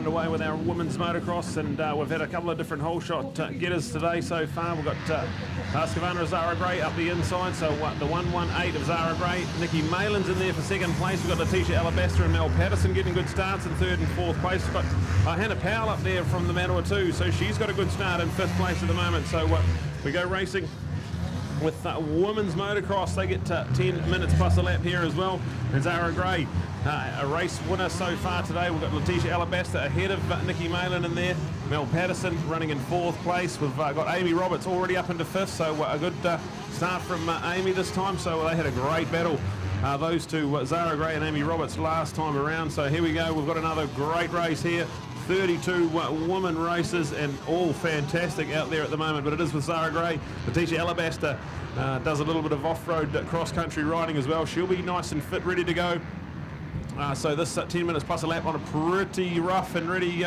underway with our women's motocross, and we've had a couple of different hole shot getters today so far. We've got Husqvarna Zara Gray up the inside, so the 118 of Zara Gray. Nikki Malin's in there for second place. We've got Letitia Alabaster and Mel Patterson getting good starts in third and fourth place. We've got Hannah Powell up there from the Manawatu too, so she's got a good start in fifth place at the moment. So we go racing with women's motocross. They get 10 minutes plus a lap here as well. And Zara Gray, a race winner so far today. We've got Letitia Alabaster ahead of Nikki Malin in there. Mel Patterson running in fourth place. We've got Amy Roberts already up into fifth, so a good start from Amy this time. So they had a great battle, those two, Zara Gray and Amy Roberts, last time around. So here we go. We've got another great race here. 32 women races, and all fantastic out there at the moment, but it is with Zara Gray. Letitia Alabaster does a little bit of off-road cross-country riding as well. She'll be nice and fit, ready to go. So this 10 minutes plus a lap on a pretty rough and ready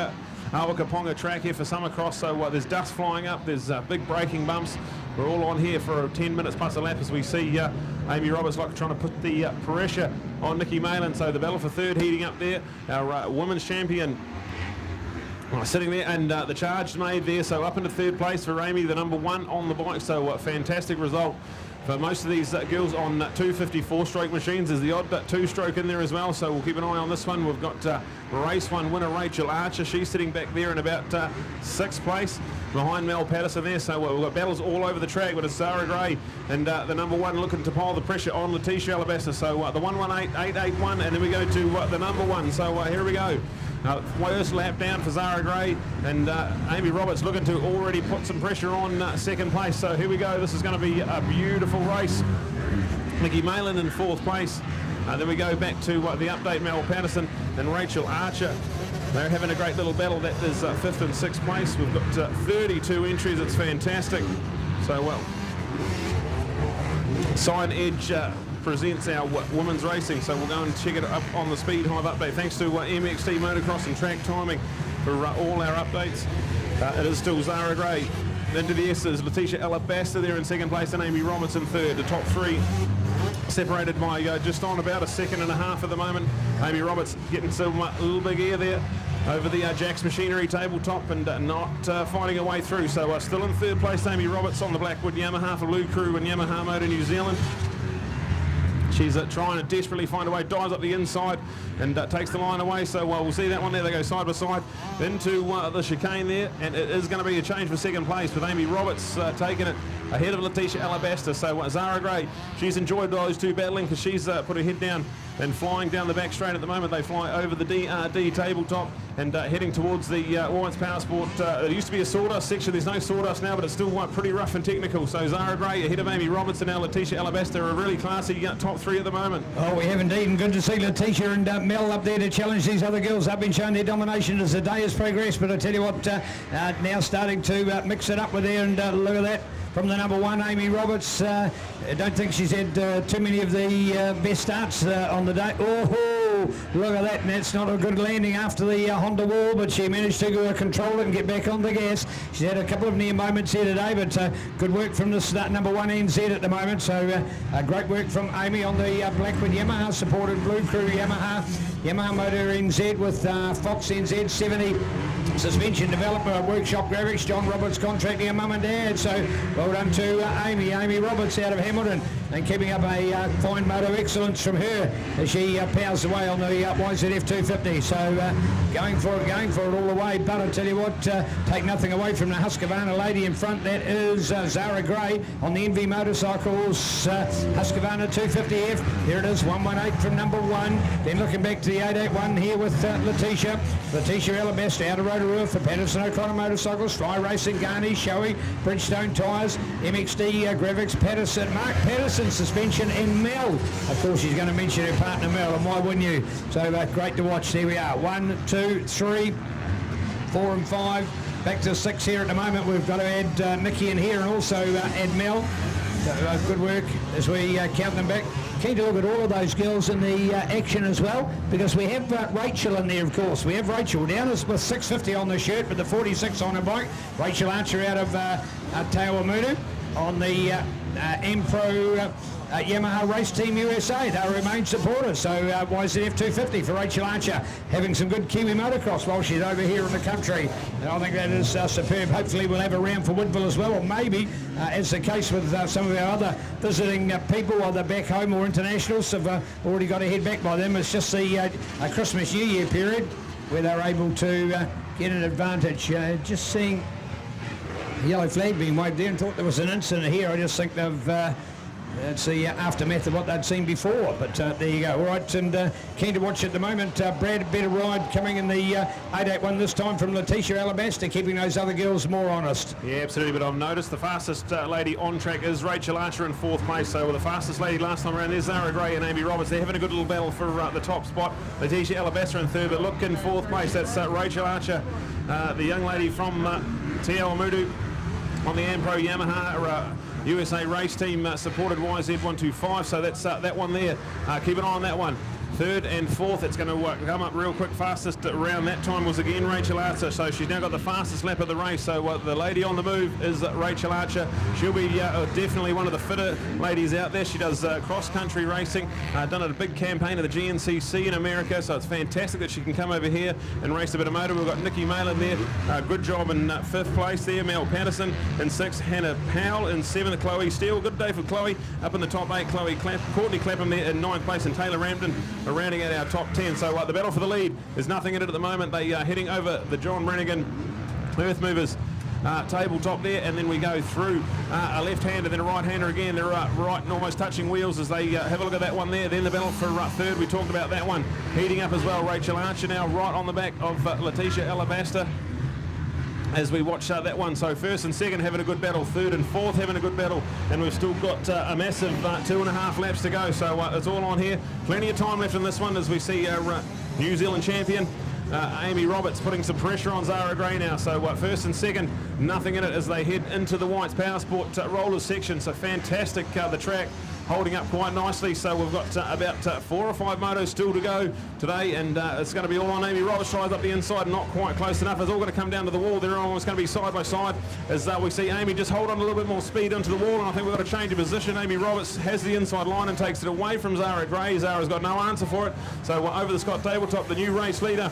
Awakaponga track here for Summercross. So there's dust flying up, there's big braking bumps. We're all on here for 10 minutes plus a lap as we see Amy Roberts trying to put the pressure on Nikki Malin. So the battle for third heating up there. Our women's champion sitting there, and the charge made there, so up into third place for Amy, the number one on the bike. So a fantastic result for most of these girls on 254 stroke machines. There's the odd two-stroke in there as well, so we'll keep an eye on this one. We've got race one winner Rachel Archer. She's sitting back there in about sixth place behind Mel Patterson there. So we've got battles all over the track, but it's Zara Gray and the number one looking to pile the pressure on Letitia Alabaster. So the 118.881, and then we go to the number one. So here we go. First lap down for Zara Gray, and Amy Roberts looking to already put some pressure on second place. So here we go. This is going to be a beautiful race. Nikki Malin in fourth place. Then we go back to the update, Mel Patterson and Rachel Archer. They're having a great little battle. That is fifth and sixth place. We've got 32 entries. It's fantastic. So Sign Edge presents our women's racing, so we'll go and check it up on the Speed Hive update. Thanks to MXT Motocross and Track Timing for all our updates. It is still Zara Gray. Into the S's, Letitia Alabaster there in second place, and Amy Roberts in third. The top three separated by just on about a second and a half at the moment. Amy Roberts getting some little big air there over the Jack's Machinery tabletop, and not finding her way through. So still in third place, Amy Roberts on the Blackwood Yamaha for Lou Crew and Yamaha Motor New Zealand. She's trying to desperately find a way, dives up the inside and takes the line away. So we'll see that one there. They go side by side into the chicane there, and it is going to be a change for second place with Amy Roberts taking it ahead of Letitia Alabaster. So Zara Gray, she's enjoyed those two battling because she's put her head down and flying down the back straight at the moment. They fly over the DRD tabletop and heading towards the Warrants Power Sport. There used to be a sawdust section. There's no sawdust now, but it's still pretty rough and technical. So Zara Gray ahead of Amy Roberts, and now Letitia Alabaster, a really classy top three at the moment. Oh, we have indeed, and good to see Letitia and Mel up there to challenge these other girls. They've been showing their domination as the day has progressed, but I tell you what, now starting to mix it up with there, and look at that. From the number one, Amy Roberts. I don't think she's had too many of the best starts on the day. Oh, look at that. And that's not a good landing after the Honda wall, but she managed to control it and get back on the gas. She's had a couple of near moments here today, but good work from this number one NZ at the moment. So great work from Amy on the Blackwood Yamaha supported Blue Crew Yamaha Motor NZ with Fox NZ 70 suspension development workshop graphics. John Roberts contracting her mum and dad. So well done to Amy Roberts out of Hamilton, and keeping up a fine motor excellence from her as she powers away on the YZF 250. So going for it all the way. But I tell you what, take nothing away from the Husqvarna lady in front. That is Zara Gray on the NV Motorcycles Husqvarna 250F. There it is, 118 from number one. Then looking back to the 881 here with Letitia Alabaster out of Rotorua for Patterson O'Connor Motorcycles, Fly Racing, Garney, Shoei, Bridgestone Tyres, MXD Graphics, Patterson, Mark Patterson suspension, and Mel. Of course, she's going to mention her partner Mel, and why wouldn't you? So great to watch. There we are. 1, 2, 3, 4 and 5. Back to 6 here at the moment. We've got to add Mickey in here and also add Mel. So, good work as we count them back. Keen to look at all of those girls in the action as well, because we have Rachel in there, of course. We have Rachel down with 650 on the shirt, but the 46 on her bike. Rachel Archer out of Taoamunu. on the M-Pro Yamaha Race Team USA. They'll remain supporters. So YZF 250 for Rachel Archer, having some good Kiwi motocross while she's over here in the country. And I think that is superb. Hopefully we'll have a round for Woodville as well, or maybe, as the case with some of our other visiting people, either back home or internationals, have already got to head back by them. It's just the Christmas New Year period where they're able to get an advantage. Just seeing the yellow flag being waved there, and thought there was an incident here. I just think they've it's the aftermath of what they'd seen before, but there you go. All right, and keen to watch at the moment. Brad, better ride coming in the 881 this time from Letitia Alabaster, keeping those other girls more honest. Yeah, absolutely, but I've noticed the fastest lady on track is Rachel Archer in 4th place, so the fastest lady last time around is Zara Gray and Amy Roberts. They're having a good little battle for the top spot. Letitia Alabaster in 3rd, but look in 4th place, that's Rachel Archer, the young lady from Te Awamutu on the Ampro Yamaha USA Race Team supported YZ125, so that's that one there. Keep an eye on that one. 3rd and 4th, it's going to come up real quick. Fastest around that time was again Rachel Archer, so she's now got the fastest lap of the race. So the lady on the move is Rachel Archer. She'll be definitely one of the fitter ladies out there. She does cross-country racing, done a big campaign of the GNCC in America, so it's fantastic that she can come over here and race a bit of motor. We've got Nikki Malin there, good job in 5th place there. Mel Patterson in 6th, Hannah Powell in 7th, Chloe Steele. Good day for Chloe. Up in the top 8, Courtney Clapham there in 9th place, and Taylor Ramden rounding out our top 10. So the battle for the lead, there's nothing in it at the moment. They are heading over the John Brannigan Earth Movers tabletop there, and then we go through a left-hander, then a right-hander again. They're right and almost touching wheels as they have a look at that one there. Then the battle for 3rd, we talked about that one. Heating up as well, Rachel Archer now right on the back of Letitia Alabaster as we watch that one. So 1st and 2nd having a good battle, 3rd and 4th having a good battle, and we've still got a massive 2.5 laps to go, so it's all on here. Plenty of time left in this one as we see our New Zealand champion Amy Roberts putting some pressure on Zara Gray now. So 1st and 2nd, nothing in it as they head into the Whites Power Sport rollers section. So fantastic, the track holding up quite nicely. So we've got about 4 or 5 motos still to go today, and it's going to be all on Amy Roberts. Tries up the inside, not quite close enough. It's all going to come down to the wall. They're almost going to be side by side as we see Amy just hold on a little bit more speed onto the wall, and I think we've got to change of position. Amy Roberts has the inside line and takes it away from Zara Gray. Zara's got no answer for it. So over the Scott tabletop, the new race leader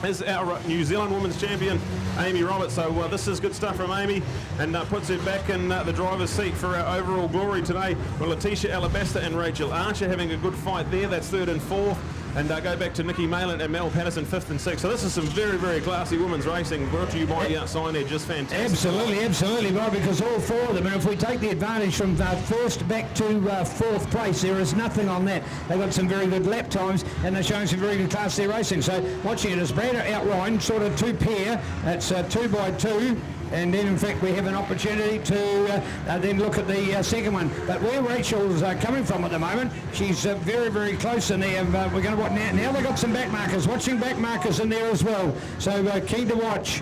is our New Zealand Women's Champion, Amy Roberts. So this is good stuff from Amy, and puts her back in the driver's seat for our overall glory today. Well, Letitia Alabaster and Rachel Archer having a good fight there. That's 3rd and 4th. And go back to Nikki Malin and Mel Patterson 5th and 6th. So this is some very, very classy women's racing brought to you by Sign Edge. Just fantastic. Absolutely, Bob, because all 4 of them, and if we take the advantage from 1st back to 4th place, there is nothing on that. They've got some very good lap times, and they're showing some very good classy racing. So watching it as Brad outline, sort of 2 pair, that's 2 by 2. And then, in fact, we have an opportunity to then look at the second one. But where Rachel's coming from at the moment, she's very, very close in there. We're going to watch now. Now they've got some back markers. Watching back markers in there as well. So keen to watch.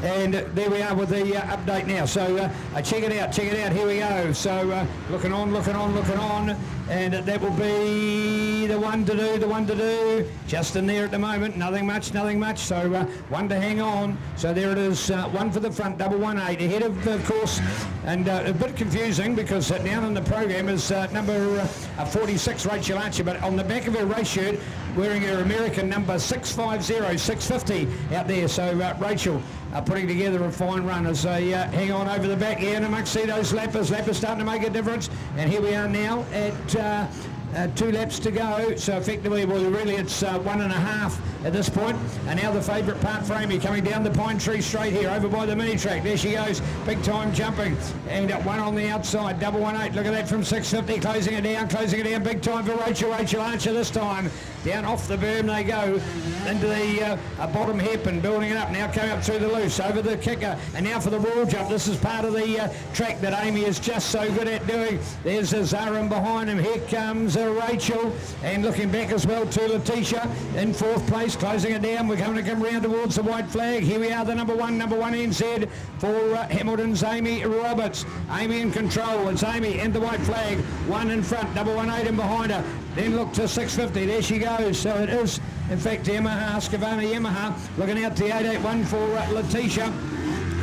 And there we are with the update now. So check it out. Here we go. So looking on. And that will be the one to do. Just in there at the moment. Nothing much. So one to hang on. So there it is. One for the front, 118. Ahead of course. And a bit confusing because down in the program is number 46, Rachel Archer. But on the back of her race shirt, wearing her American number 650, 650 out there. So Rachel putting together a fine run as they hang on over the back here, and amongst see those lappers starting to make a difference. And here we are now at 2 laps to go, so effectively, well, really it's 1.5 at this point. And now the favourite part for Amy coming down the Pine Tree Straight here, over by the mini track. There she goes, big time jumping, and one on the outside, 118. Look at that from 650, closing it down, big time for Rachel Archer this time. Down off the berm they go into the bottom hip and building it up. Now coming up through the loose, over the kicker, and now for the wall jump. This is part of the track that Amy is just so good at doing. There's Zara behind him. Here comes Rachel, and looking back as well to Letitia in 4th place, closing it down. We're going to come round towards the white flag. Here we are, the number one NZ for Hamilton's Amy Roberts. Amy in control. It's Amy and the white flag. One in front, 118 behind her. Then look to 650. There she goes. So it is, in fact, Yamaha, Husqvarna Yamaha, looking out the 881 for Letitia.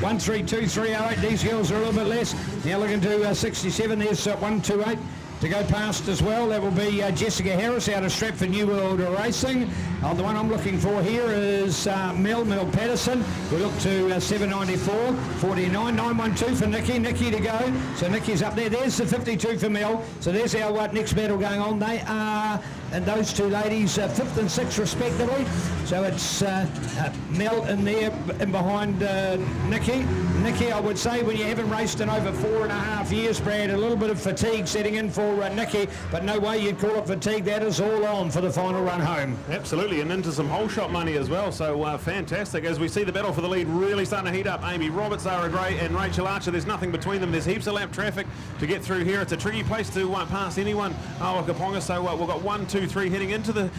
132.308. These girls are a little bit less. Now looking to 67. There's 128 to go past as well. That will be Jessica Harris out of Stratford New World Racing. The one I'm looking for here is Mel Patterson. We look to 794, 49, 912 for Nikki to go. So Nikki's up there. There's the 52 for Mel. So there's our next battle going on. They are, and those two ladies, 5th and 6th respectively. So it's Mel in there and behind Nikki. Nikki, I would say, when you haven't raced in over 4.5 years, Brad, a little bit of fatigue setting in for Nikki, but no way you'd call it fatigue. That is all on for the final run home. Absolutely, and into some whole shot money as well, so fantastic. As we see the battle for the lead really starting to heat up. Amy Roberts, Zara Gray and Rachel Archer, there's nothing between them. There's heaps of lap traffic to get through here. It's a tricky place to pass anyone, Kaponga, so we've got 1, 2, 3 heading into the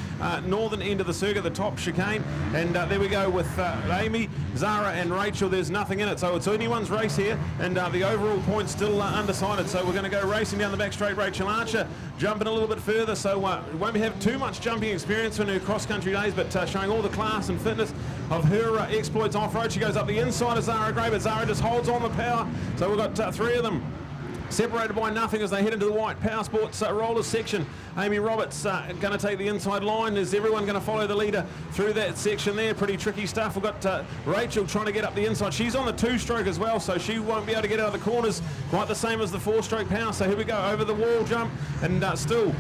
northern end of the circuit, the top chicane, and there we go with Amy, Zara and Rachel. There's nothing in it, so it's anyone's race here, and the overall point's still undecided, so we're going to go racing down the back straight. Rachel Archer jumping a little bit further, so won't have too much jumping experience in her cross-country days, but showing all the class and fitness of her exploits off-road. She goes up the inside of Zara Gray, but Zara just holds on the power, so we've got 3 of them separated by nothing as they head into the white power sports rollers section. Amy Roberts going to take the inside line. Is everyone going to follow the leader through that section there? Pretty tricky stuff. We've got Rachel trying to get up the inside. She's on the 2-stroke as well, so she won't be able to get out of the corners quite the same as the 4-stroke power. So here we go, over the wall jump, and still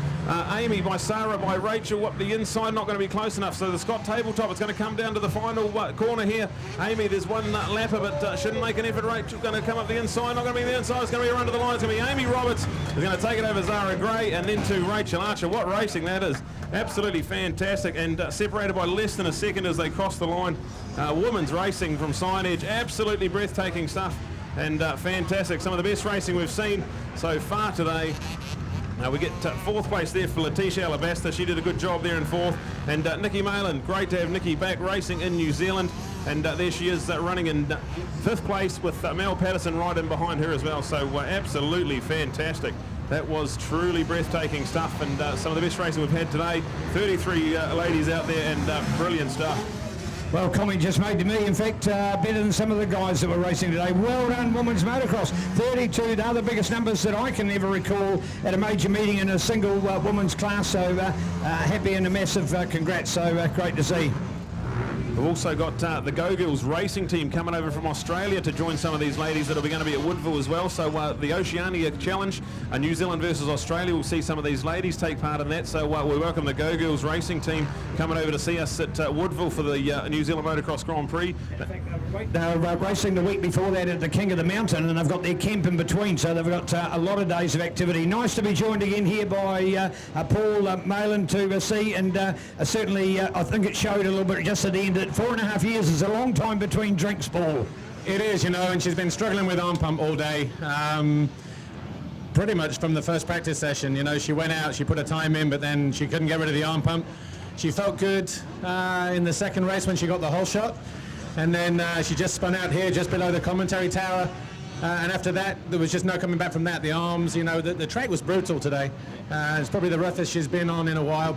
Amy by Sarah by Rachel up the inside, not going to be close enough. So the Scott tabletop, it's going to come down to the final corner here. Amy, there's one lapper, but shouldn't make an effort. Rachel going to come up the inside, not going to be the inside, it's going to be a run to the line. It's going to be Amy Roberts is going to take it over Zara Gray, and then to Rachel Archer. What racing that is. Absolutely fantastic, and separated by less than a second as they cross the line. Women's racing from Sign Edge, absolutely breathtaking stuff, and fantastic. Some of the best racing we've seen so far today. We get 4th place there for Letitia Alabasta. She did a good job there in 4th. And Nikki Malin, great to have Nikki back racing in New Zealand. And there she is running in 5th place with Mel Patterson right in behind her as well. So absolutely fantastic. That was truly breathtaking stuff, and some of the best racing we've had today. 33 ladies out there, and brilliant stuff. Well, comment just made to me, in fact, better than some of the guys that were racing today. Well done, women's motocross. 32, they're the biggest numbers that I can ever recall at a major meeting in a single women's class. So happy and a massive congrats. So great to see. We've also got the Go Girls racing team coming over from Australia to join some of these ladies that will be going to be at Woodville as well. So the Oceania Challenge, New Zealand versus Australia, we'll see some of these ladies take part in that. So we welcome the Go Girls racing team coming over to see us at Woodville for the New Zealand Motocross Grand Prix. They're racing the week before that at the King of the Mountain, and they've got their camp in between, so they've got a lot of days of activity. Nice to be joined again here by Paul Malin to see, and certainly I think it showed a little bit just at the end that 4.5 years is a long time between drinks, Paul. It is, you know, and she's been struggling with arm pump all day. Pretty much from the first practice session, you know, she went out, she put a time in, but then she couldn't get rid of the arm pump. She felt good in the second race when she got the whole shot, and then she just spun out here just below the commentary tower, and after that there was just no coming back from that. The arms, you know, the track was brutal today. It's probably the roughest she's been on in a while.